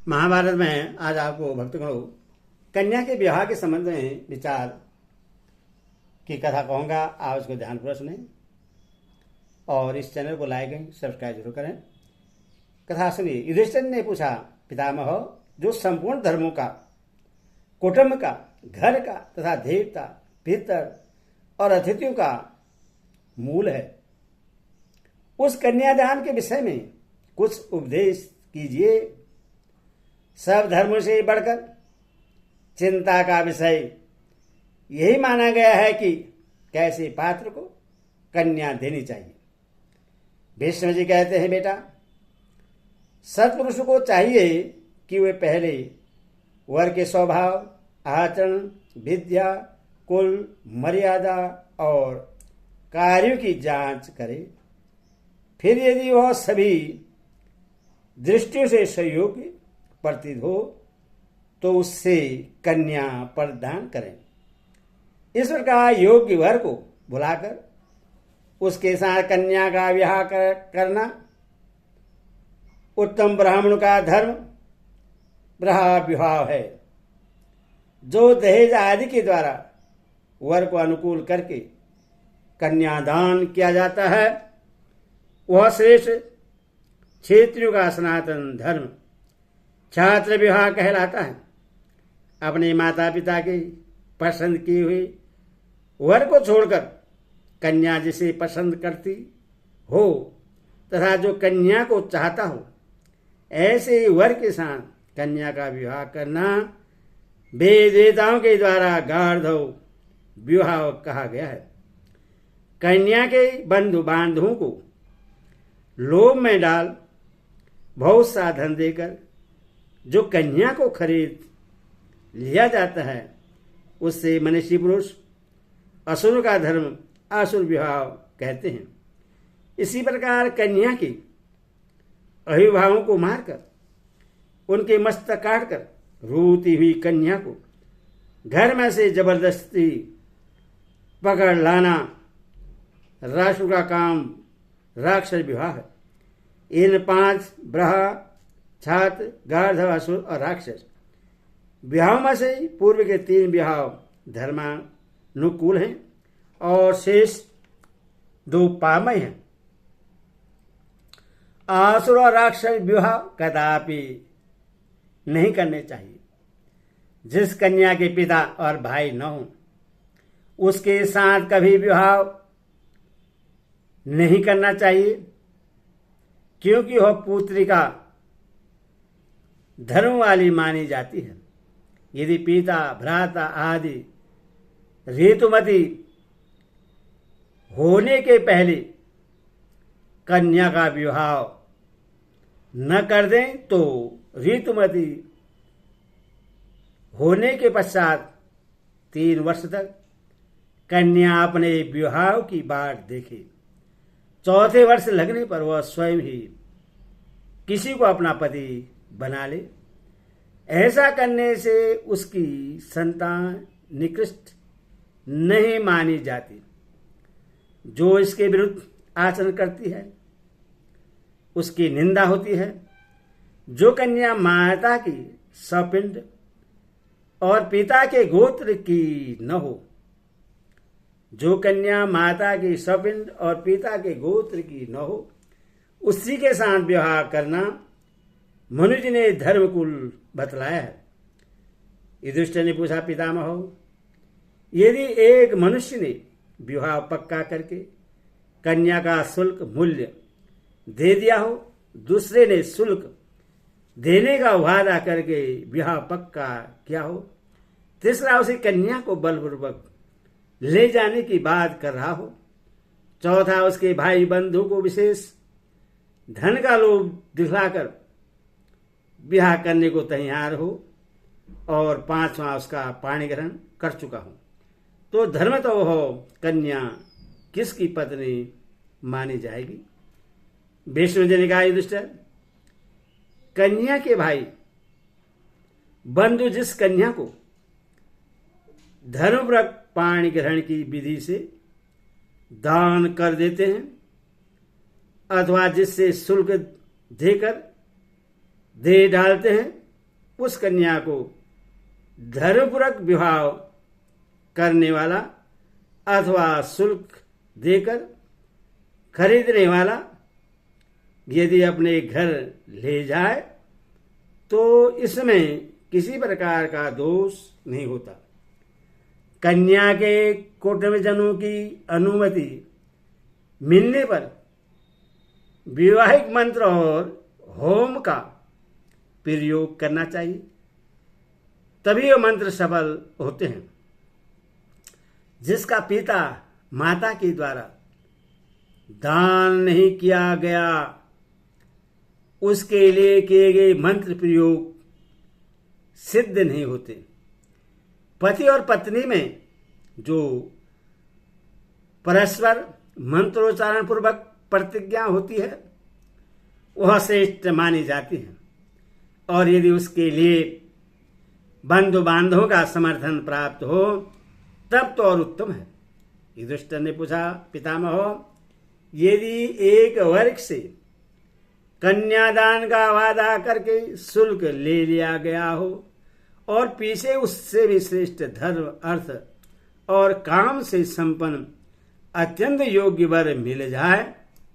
महाभारत में आज आपको भक्तगणों कन्या के विवाह के संबंध में विचार की कथा कहूँगा। आप उसको ध्यानपूर्वक सुने और इस चैनल को लाइक सब्सक्राइब जरूर करें। कथा सुनिए। युधिष्ठिर ने पूछा, पितामह, जो संपूर्ण धर्मों का, कुटुंब का, घर का तथा देवता, पितर और अतिथियों का मूल है, उस कन्यादान के विषय में कुछ उपदेश कीजिए। सब धर्मों से बढ़कर चिंता का विषय यही माना गया है कि कैसे पात्र को कन्या देनी चाहिए। भीष्म जी कहते हैं, बेटा, सत्पुरुष को चाहिए कि वे पहले वर के स्वभाव, आचरण, विद्या, कुल, मर्यादा और कार्यों की जांच करे। फिर यदि वह सभी दृष्टियों से सहयोगी प्रतीत हो तो उससे कन्या प्रदान करें। इस प्रकार योग्य वर को बुलाकर उसके साथ कन्या का विवाह करना उत्तम ब्राह्मण का धर्म विवाह है। जो दहेज आदि के द्वारा वर को अनुकूल करके कन्यादान किया जाता है, वह श्रेष्ठ क्षेत्रियों का सनातन धर्म छात्र विवाह कहलाता है। अपने माता पिता के पसंद किए हुए वर को छोड़कर कन्या जिसे पसंद करती हो तथा जो कन्या को चाहता हो, ऐसे वर के साथ कन्या का विवाह करना वेद वेदाओं के द्वारा गार्धव विवाह कहा गया है। कन्या के बंधु बांधवों को लोभ में डाल बहुत सा धन देकर जो कन्या को खरीद लिया जाता है, उससे मनुष्य पुरुष असुर का धर्म असुर विवाह कहते हैं। इसी प्रकार कन्या के अभिभावकों को मारकर उनके मस्तक काटकर रोती हुई कन्या को घर में से जबरदस्ती पकड़ लाना रासुर का काम राक्षस विवाह है। इन 5 ब्रह, छात्र, गार्धव, असुर और राक्षस विवाह में से पूर्व के 3 विवाह धर्मानुकूल हैं और शेष 2 पामय हैं। असुर और राक्षस विवाह कदापि नहीं करने चाहिए। जिस कन्या के पिता और भाई न हो, उसके साथ कभी विवाह नहीं करना चाहिए, क्योंकि वह पुत्रिका धर्म वाली मानी जाती है। यदि पिता, भ्राता आदि ऋतुमती होने के पहले कन्या का विवाह न कर दें तो ऋतुमती होने के पश्चात 3 वर्ष तक कन्या अपने विवाह की बाट देखे। 4थे वर्ष लगने पर वह स्वयं ही किसी को अपना पति बना ले। ऐसा करने से उसकी संतान निकृष्ट नहीं मानी जाती। जो इसके विरुद्ध आचरण करती है उसकी निंदा होती है। जो कन्या माता की सपिंड और पिता के गोत्र की न हो, जो कन्या माता की सपिंड और पिता के गोत्र की न हो, उसी के साथ विवाह करना मनुष्य ने धर्मकुल बतलाया है। युधिष्ठिर ने पूछा, पितामह, यदि एक मनुष्य ने विवाह पक्का करके कन्या का शुल्क मूल्य दे दिया हो, दूसरे ने शुल्क देने का वादा करके विवाह पक्का किया हो, तीसरा उसे कन्या को बलपूर्वक ले जाने की बात कर रहा हो, चौथा उसके भाई बंधु को विशेष धन का लोभ दिखलाकर विवाह करने को तैयार हो, और 5वां उसका पाणी ग्रहण कर चुका हो, तो धर्म तो हो कन्या किसकी पत्नी मानी जाएगी। भीष्म जी ने कहा, युधिष्ठिर, कन्या के भाई बंधु जिस कन्या को धर्मव्रत पाणी ग्रहण की विधि से दान कर देते हैं अथवा जिससे शुल्क देकर दे डालते हैं, उस कन्या को धर्मपूर्वक विवाह करने वाला अथवा शुल्क देकर खरीदने वाला यदि अपने घर ले जाए तो इसमें किसी प्रकार का दोष नहीं होता। कन्या के कुटुंबजनों की अनुमति मिलने पर वैवाहिक मंत्र और होम का प्रयोग करना चाहिए, तभी वो मंत्र सफल होते हैं। जिसका पिता माता के द्वारा दान नहीं किया गया उसके लिए किए गए मंत्र प्रयोग सिद्ध नहीं होते। पति और पत्नी में जो परस्पर मंत्रोच्चारण पूर्वक प्रतिज्ञा होती है वह श्रेष्ठ मानी जाती है, और यदि उसके लिए बंधु बांधवों का समर्थन प्राप्त हो तब तो और उत्तम है। युधिष्ठिर ने पूछा, पितामह, यदि एक वर्ग से कन्यादान का वादा करके शुल्क ले लिया गया हो और पीछे उससे भी श्रेष्ठ धर्म, अर्थ और काम से संपन्न अत्यंत योग्य वर मिल जाए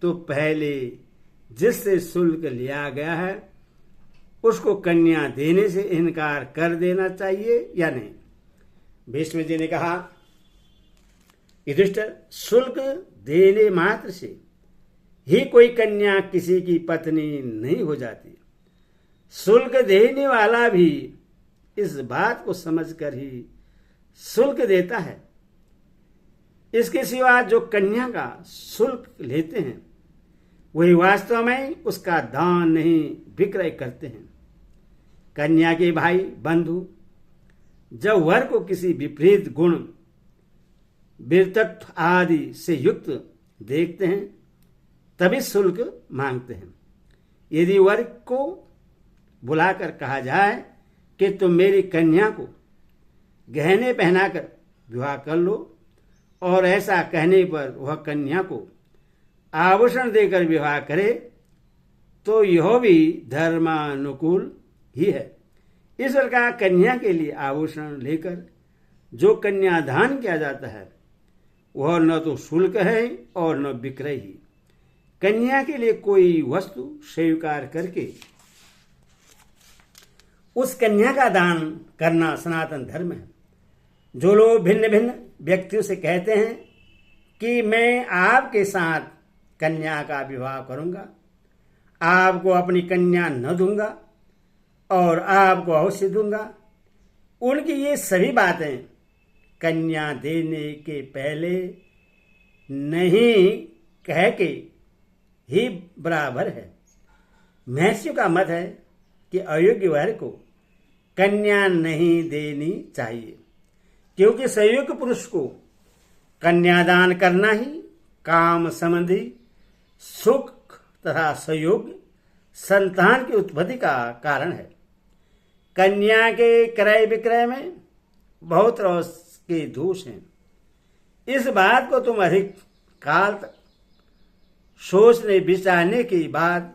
तो पहले जिससे शुल्क लिया गया है उसको कन्या देने से इनकार कर देना चाहिए या नहीं? भीष्म जी ने कहा, युधिष्ठिर, शुल्क देने मात्र से ही कोई कन्या किसी की पत्नी नहीं हो जाती। शुल्क देने वाला भी इस बात को समझकर ही शुल्क देता है। इसके सिवा जो कन्या का शुल्क लेते हैं वही वास्तव में उसका दान नहीं विक्रय करते हैं। कन्या के भाई बंधु जब वर को किसी विपरीत गुण, वीरत्व आदि से युक्त देखते हैं तभी शुल्क मांगते हैं। यदि वर को बुलाकर कहा जाए कि तुम मेरी कन्या को गहने पहनाकर विवाह कर लो, और ऐसा कहने पर वह कन्या को आभूषण देकर विवाह करे, तो यह भी धर्मानुकूल ही है। इस प्रकार कन्या के लिए आभूषण लेकर जो कन्यादान किया जाता है वह न तो शुल्क है और न विक्रय ही। कन्या के लिए कोई वस्तु स्वीकार करके उस कन्या का दान करना सनातन धर्म है। जो लोग भिन्न भिन्न व्यक्तियों से कहते हैं कि मैं आपके साथ कन्या का विवाह करूंगा, आपको अपनी कन्या न दूंगा और आपको अवश्य दूंगा, उनकी ये सभी बातें कन्या देने के पहले नहीं कह के ही बराबर है। महर्षियों का मत है कि अयोग्य वर को कन्या नहीं देनी चाहिए, क्योंकि संयोग्य पुरुष को कन्यादान करना ही काम संबंधी सुख तथा संयोग्य संतान की उत्पत्ति का कारण है। कन्या के क्रय विक्रय में बहुत रोष के दोष हैं। इस बात को तुम अधिक काल तक सोचने विचारने के बाद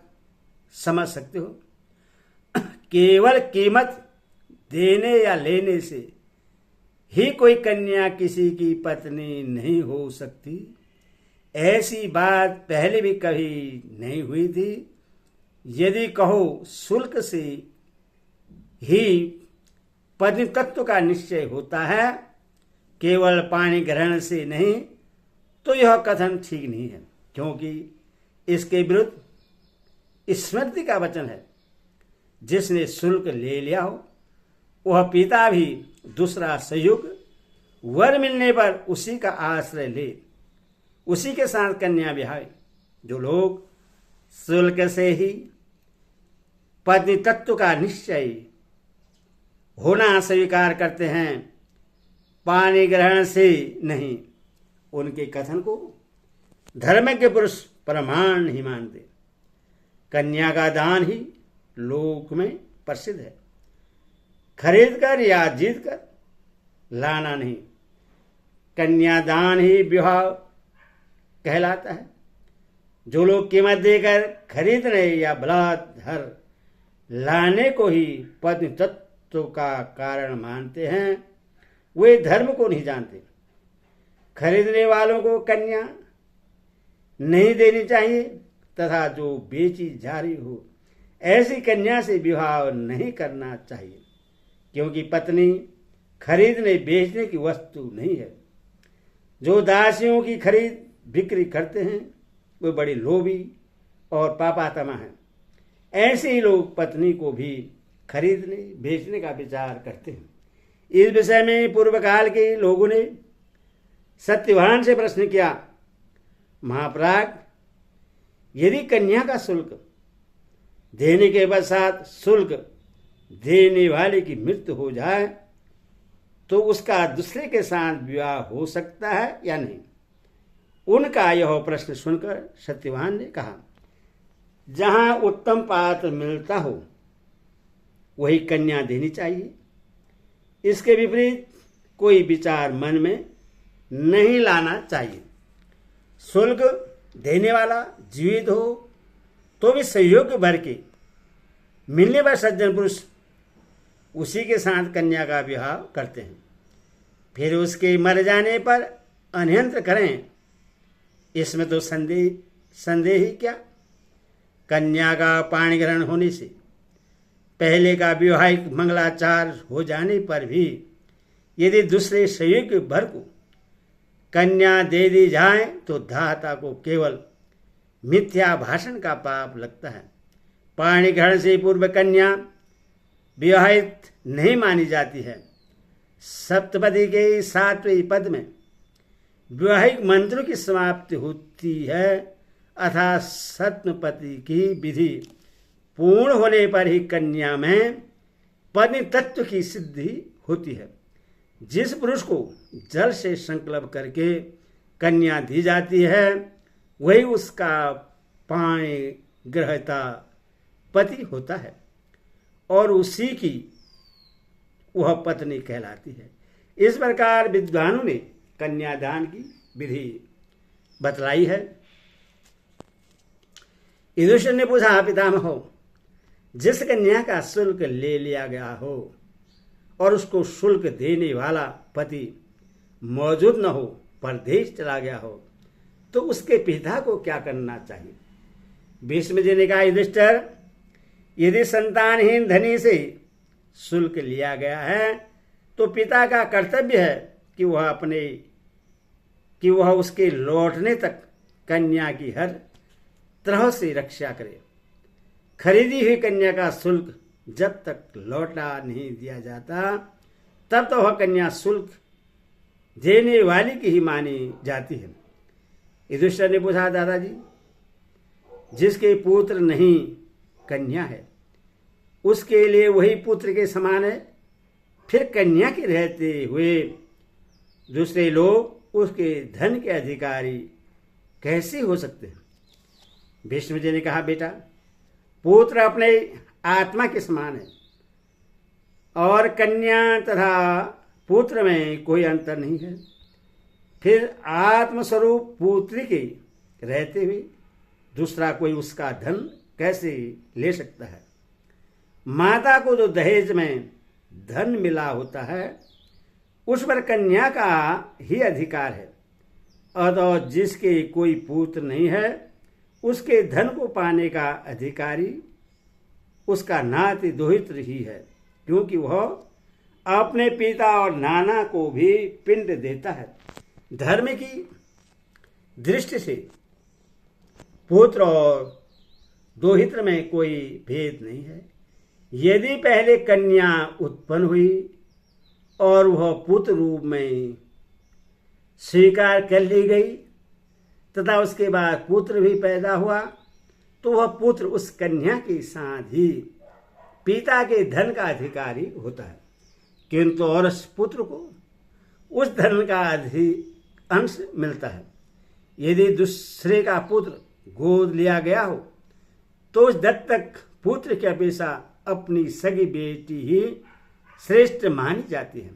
समझ सकते हो। केवल कीमत देने या लेने से ही कोई कन्या किसी की पत्नी नहीं हो सकती, ऐसी बात पहले भी कभी नहीं हुई थी। यदि कहो शुल्क से ही पत्नी तत्व का निश्चय होता है, केवल पाणी ग्रहण से नहीं, तो यह कथन ठीक नहीं है, क्योंकि इसके विरुद्ध स्मृति का वचन है, जिसने शुल्क ले लिया हो वह पिता भी दूसरा संयुक्त वर मिलने पर उसी का आश्रय ले, उसी के साथ कन्या विवाह। जो लोग शुल्क से ही पत्नी तत्व का निश्चय होना स्वीकार करते हैं, पानी ग्रहण से नहीं, उनके कथन को धर्मज्ञ पुरुष प्रमाण नहीं मानते। कन्या का दान ही लोक में प्रसिद्ध है, खरीद कर या जीत कर लाना नहीं। कन्यादान ही विवाह कहलाता है। जो लोग कीमत देकर खरीदने या बलात्कार लाने को ही पत्नी तत्व का कारण मानते हैं, वे धर्म को नहीं जानते। खरीदने वालों को कन्या नहीं देनी चाहिए तथा जो बेची जा रही हो ऐसी कन्या से विवाह नहीं करना चाहिए, क्योंकि पत्नी खरीदने बेचने की वस्तु नहीं है। जो दासियों की खरीद बिक्री करते हैं वे बड़े लोभी और पापात्मा हैं। ऐसे ही लोग पत्नी को भी खरीदने बेचने का विचार करते हैं। इस विषय में पूर्व काल के लोगों ने सत्यवान से प्रश्न किया, महाप्राग, यदि कन्या का शुल्क देने के पश्चात शुल्क देने वाले की मृत्यु हो जाए तो उसका दूसरे के साथ विवाह हो सकता है या नहीं? उनका यह प्रश्न सुनकर सत्यवान ने कहा, जहां उत्तम पात्र मिलता हो वही कन्या देनी चाहिए। इसके विपरीत कोई विचार मन में नहीं लाना चाहिए। शुल्क देने वाला जीवित हो तो भी सहयोग भर के मिलने पर सज्जन पुरुष उसी के साथ कन्या का विवाह करते हैं। फिर उसके मर जाने पर अन्यंत्र करें, इसमें तो संदेह ही क्या। कन्या का पाणी ग्रहण होने से पहले का विवाहिक मंगलाचार हो जाने पर भी यदि दूसरे सहयोग भर को कन्या दे दी जाए तो दाता को केवल मिथ्या भाषण का पाप लगता है। पाणी ग्रहण से पूर्व कन्या विवाहित नहीं मानी जाती है। सप्तपदी के 7वें पद में विवाहिक मंत्रों की समाप्ति होती है, अर्थात सप्तपदी की विधि पूर्ण होने पर ही कन्या में पत्नी तत्व की सिद्धि होती है। जिस पुरुष को जल से संकल्प करके कन्या दी जाती है वही उसका पाणी ग्रहता पति होता है और उसी की वह पत्नी कहलाती है। इस प्रकार विद्वानों ने कन्यादान की विधि बतलाई है। युधिष्ठिर ने पूछा, पितामह, जिस कन्या का शुल्क ले लिया गया हो और उसको शुल्क देने वाला पति मौजूद न हो, परदेश चला गया हो, तो उसके पिता को क्या करना चाहिए? भीष्म जी ने कहा, युधिष्ठिर, यदि संतानहीन धनी से शुल्क लिया गया है तो पिता का कर्तव्य है कि वह उसके लौटने तक कन्या की हर तरह से रक्षा करे। खरीदी हुई कन्या का शुल्क जब तक लौटा नहीं दिया जाता तब तो वह कन्या शुल्क देने वाली की ही मानी जाती है। युधिष्ठिर ने पूछा, दादाजी, जिसके पुत्र नहीं कन्या है उसके लिए वही पुत्र के समान है, फिर कन्या के रहते हुए दूसरे लोग उसके धन के अधिकारी कैसे हो सकते हैं? भीष्म जी ने कहा, बेटा, पुत्र अपने आत्मा के समान है और कन्या तथा पुत्र में कोई अंतर नहीं है। फिर आत्मस्वरूप पुत्री के रहते हुए दूसरा कोई उसका धन कैसे ले सकता है? माता को जो दहेज में धन मिला होता है उस पर कन्या का ही अधिकार है, और जिसके कोई पुत्र नहीं है उसके धन को पाने का अधिकारी उसका नाती दोहित्र ही है, क्योंकि वह अपने पिता और नाना को भी पिंड देता है। धर्म की दृष्टि से पुत्र और दोहित्र में कोई भेद नहीं है। यदि पहले कन्या उत्पन्न हुई और वह पुत्र रूप में स्वीकार कर ली गई तथा उसके बाद पुत्र भी पैदा हुआ तो वह पुत्र उस कन्या के साथ ही पिता के धन का अधिकारी होता है, किंतु और उस पुत्र को उस धन का अंश मिलता है। यदि दूसरे का पुत्र गोद लिया गया हो तो उस दत्तक पुत्र की अपेक्षा अपनी सगी बेटी ही श्रेष्ठ मानी जाती है,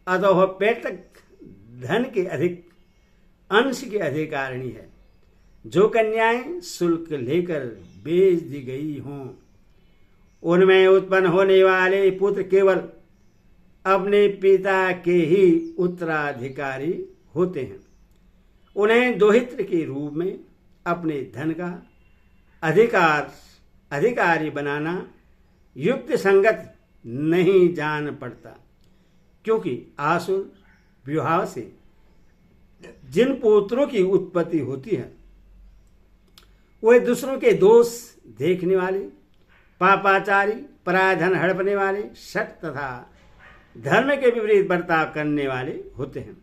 अतः वह पैतृक धन के अधिक अंश की अधिकारिणी है। जो कन्याएं शुल्क लेकर बेच दी गई हों उनमें उत्पन्न होने वाले पुत्र केवल अपने पिता के ही उत्तराधिकारी होते हैं। उन्हें दोहित्र के रूप में अपने धन का अधिकारी बनाना युक्त संगत नहीं जान पड़ता, क्योंकि आसुर विवाह से जिन पुत्रों की उत्पत्ति होती है वे दूसरों के दोष देखने वाले, पापाचारी, पराय धन हड़पने वाले, शक तथा धर्म के विपरीत बर्ताव करने वाले होते हैं।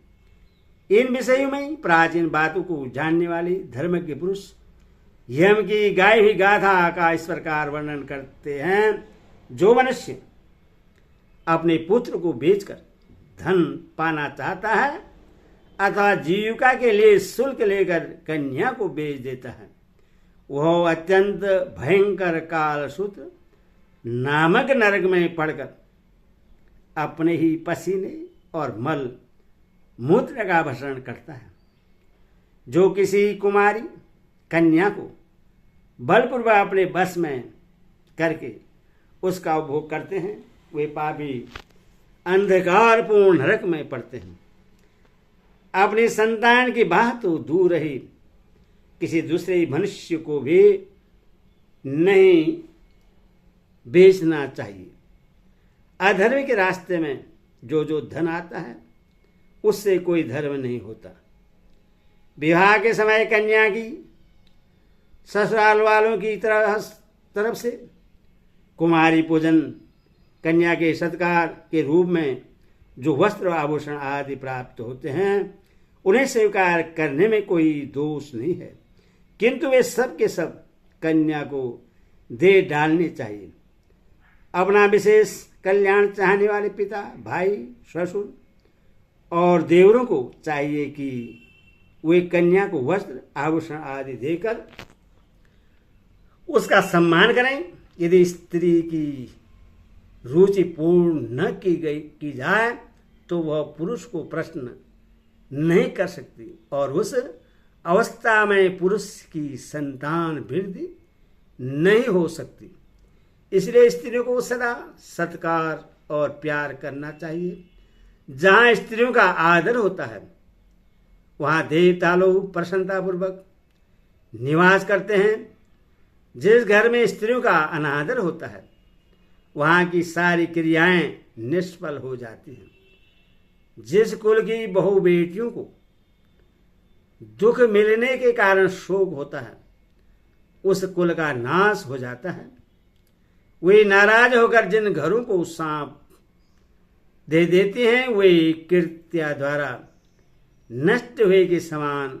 इन विषयों में प्राचीन बातों को जानने वाले धर्मज्ञ पुरुष यम की गाय हुई गाथा का इस प्रकार वर्णन करते हैं। जो मनुष्य अपने पुत्र को बेचकर धन पाना चाहता है अथवा जीविका के लिए शुल्क लेकर कन्या को बेच देता है, वह अत्यंत भयंकर कालसूत्र नामक नरक में पड़कर अपने ही पसीने और मल मूत्र का भक्षण करता है। जो किसी कुमारी कन्या को बलपूर्वक अपने बस में करके उसका उपभोग करते हैं, वे पापी अंधकारपूर्ण नरक में पड़ते हैं। अपनी संतान की बात तो दूर रही, किसी दूसरे मनुष्य को भी नहीं बेचना चाहिए। अधर्म के रास्ते में जो धन आता है उससे कोई धर्म नहीं होता। विवाह के समय कन्या की ससुराल वालों की तरफ से कुमारी पूजन, कन्या के सत्कार के रूप में जो वस्त्र आभूषण आदि प्राप्त होते हैं उन्हें स्वीकार करने में कोई दोष नहीं है, किंतु वे सब के सब कन्या को दे डालने चाहिए। अपना विशेष कल्याण चाहने वाले पिता, भाई, ससुर और देवरों को चाहिए कि वे कन्या को वस्त्र आभूषण आदि देकर उसका सम्मान करें। यदि स्त्री की रुचि पूर्ण न की जाए तो वह पुरुष को प्रश्न नहीं कर सकती और उस अवस्था में पुरुष की संतान वृद्धि नहीं हो सकती। इसलिए स्त्रियों को सदा सत्कार और प्यार करना चाहिए। जहाँ स्त्रियों का आदर होता है वहाँ देवता लोग प्रसन्नतापूर्वक निवास करते हैं। जिस घर में स्त्रियों का अनादर होता है वहाँ की सारी क्रियाएं निष्फल हो जाती हैं। जिस कुल की बहु बेटियों को दुख मिलने के कारण शोक होता है उस कुल का नाश हो जाता है। वे नाराज होकर जिन घरों को सांप दे देते हैं वे कृत्या द्वारा नष्ट हुए के समान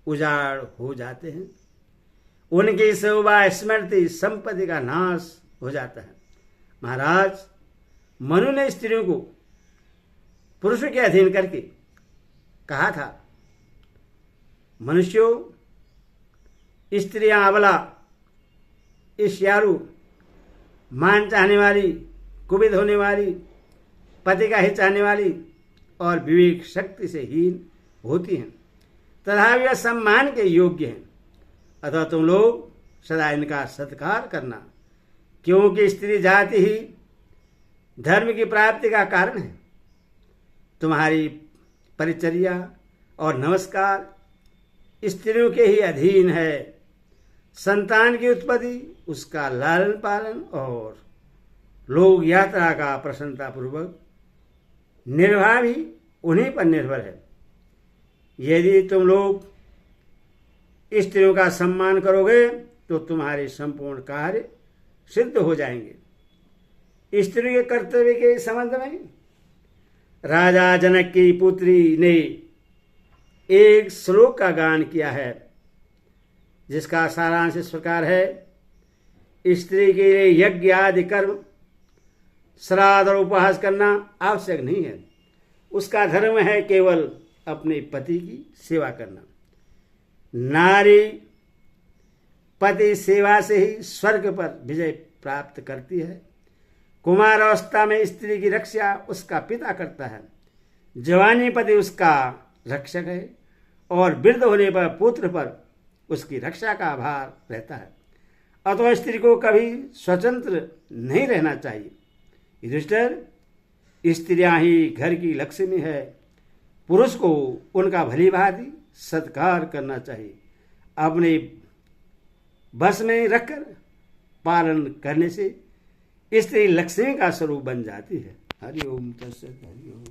उजाड़ हो जाते हैं। उनकी शोभा, स्मृति, संपत्ति का नाश हो जाता है। महाराज, मनु ने स्त्रियों को पुरुषों के अधीन करके कहा था, मनुष्यों, स्त्रियां अबला, ईर्ष्यालु, मान चाहने वाली, कुपित होने वाली, पति का हित चाहने वाली और विवेक शक्ति से हीन होती हैं तथा वे सम्मान के योग्य हैं। अतः तुम लोग सदा इनका सत्कार करना, क्योंकि स्त्री जाति ही धर्म की प्राप्ति का कारण है। तुम्हारी परिचर्या और नमस्कार स्त्रियों के ही अधीन है। संतान की उत्पत्ति, उसका लालन पालन और लोक यात्रा का प्रसन्नतापूर्वक निर्वाह भी उन्हीं पर निर्भर है। यदि तुम लोग स्त्रियों का सम्मान करोगे तो तुम्हारे संपूर्ण कार्य सिद्ध हो जाएंगे। स्त्री के कर्तव्य के संबंध में राजा जनक की पुत्री ने एक श्लोक का गान किया है जिसका सारांश इस प्रकार है। स्त्री के लिए यज्ञ आदि कर्म, श्राद्ध और उपवास करना आवश्यक नहीं है। उसका धर्म है केवल अपने पति की सेवा करना। नारी पति सेवा से ही स्वर्ग पर विजय प्राप्त करती है। कुमार अवस्था में स्त्री की रक्षा उसका पिता करता है। जवानी पति उसका रक्षक है और वृद्ध होने पर पुत्र पर उसकी रक्षा का भार रहता है। अथवा स्त्री को कभी स्वतंत्र नहीं रहना चाहिए। युधिष्ठिर, स्त्रियां ही घर की लक्ष्मी है, पुरुष को उनका भली भांति सत्कार करना चाहिए। अपने बस में रखकर पालन करने से स्त्री लक्ष्मी का स्वरूप बन जाती है। हरि ओम तत्सत। हरि ओम।